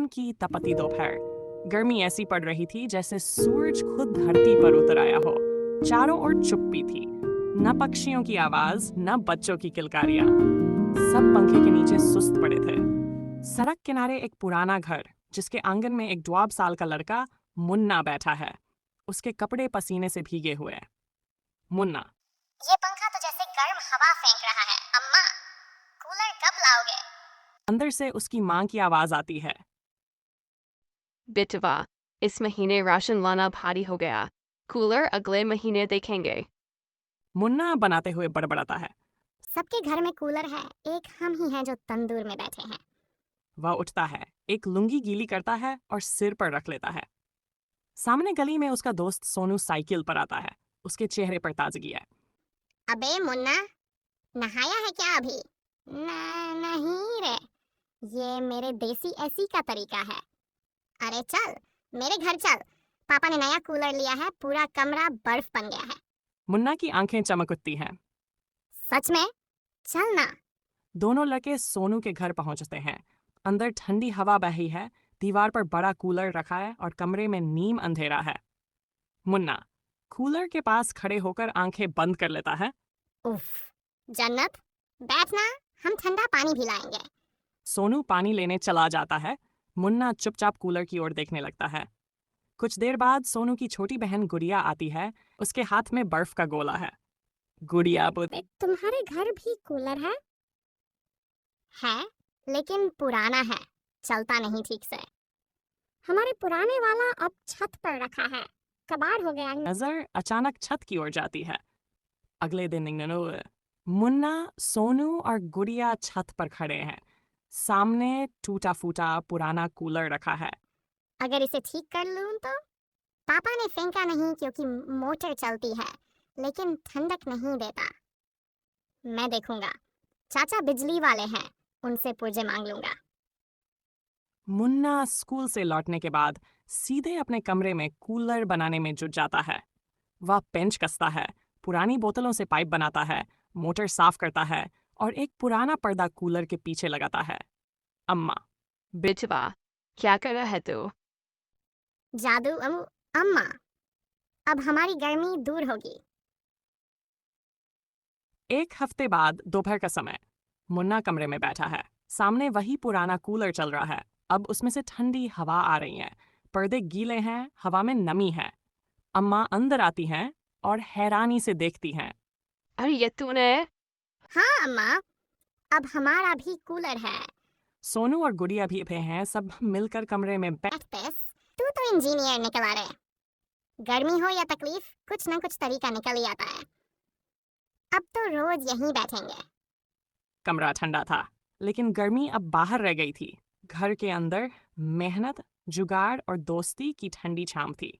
जून की तपती दोपहर। गर्मी ऐसी पड़ रही थी जैसे सूरज खुद धरती पर उतर आया हो। चारों ओर चुप्पी थी, न पक्षियों की आवाज न बच्चों की किलकारियां। सब पंखे के नीचे सुस्त पड़े थे। सड़क किनारे एक पुराना घर, जिसके आंगन में एक ड्वाब साल का लड़का मुन्ना बैठा है। उसके कपड़े पसीने से भीगे हुए हैं। मुन्ना, ये पंखा तो जैसे गर्म हवा फेंक रहा है। अम्मा, कूलर कब लाओगे? अंदर से उसकी माँ की आवाज आती है। बिटवा, इस महीने राशन लाना भारी हो गया। कूलर अगले महीने देखेंगे। मुन्ना बनाते हुए बड़बड़ाता है। सबके घर में कूलर है, एक हम ही हैं जो तंदूर में बैठे हैं। वह उठता है, एक लुंगी गीली करता है और सिर पर रख लेता है। सामने गली में उसका दोस्त सोनू साइकिल पर आता है। उसके चेहरे पर ताजगी है। अबे मुन्ना, नहाया है क्या अभी? नहीं रे, ये मेरे देसी एसी का तरीका है। अरे चल, मेरे घर चल। पापा ने नया कूलर लिया है, पूरा कमरा बर्फ बन गया है। मुन्ना की आंखें चमक उठती हैं। सच में? चल ना। दोनों लड़के सोनू के घर पहुंचते हैं। अंदर ठंडी हवा बही है, दीवार पर बड़ा कूलर रखा है और कमरे में नीम अंधेरा है। मुन्ना कूलर के पास खड़े होकर आंखें बंद कर लेता है। उफ, जन्नत। बैठना, हम ठंडा पानी भी लाएंगे। सोनू पानी लेने चला जाता है। मुन्ना चुपचाप कूलर की ओर देखने लगता है। कुछ देर बाद सोनू की छोटी बहन गुड़िया आती है। उसके हाथ में बर्फ का गोला है। गुड़िया तुम्हारे घर भी कूलर है? है, लेकिन पुराना है, चलता नहीं ठीक से। हमारे पुराने वाला अब छत पर रखा है, कबाड़ हो गया है। नजर अचानक छत की ओर जाती है। अगले दिन मुन्ना, सोनू और गुड़िया छत पर खड़े हैं। सामने टूटा फूटा पुराना कूलर रखा है। अगर इसे ठीक कर लूं तो? पापा ने फेंका नहीं क्योंकि मोटर चलती है, लेकिन ठंडक नहीं देता। मैं देखूंगा, चाचा बिजली वाले हैं, उनसे पुर्जे मांग लूंगा। मुन्ना स्कूल से लौटने के बाद सीधे अपने कमरे में कूलर बनाने में जुट जाता है। वह पेंच कसता है, पुरानी बोतलों से पाइप बनाता है, मोटर साफ करता है और एक पुराना पर्दा कूलर के पीछे लगाता है। अम्मा, बिटवा, क्या कर रहा है तू? जादू अम्मा, अब हमारी गर्मी दूर होगी। एक हफ्ते बाद दोपहर का समय। मुन्ना कमरे में बैठा है। सामने वही पुराना कूलर चल रहा है। अब उसमें से ठंडी हवा आ रही है। पर्दे गीले हैं, हवा में नमी है। अम्मा अंदर आती हैं और हैरानी से देखती हैं। अरे ये तूने? हाँ अम्मा, अब हमारा भी कूलर है। सोनू और गुड़िया भी हैं। सब मिलकर कमरे में तू तो इंजीनियर निकला रे। गर्मी हो या तकलीफ, कुछ ना कुछ तरीका निकल ही आता है। अब तो रोज यहीं बैठेंगे। कमरा ठंडा था, लेकिन गर्मी अब बाहर रह गई थी। घर के अंदर मेहनत, जुगाड़ और दोस्ती की ठंडी छाम थी।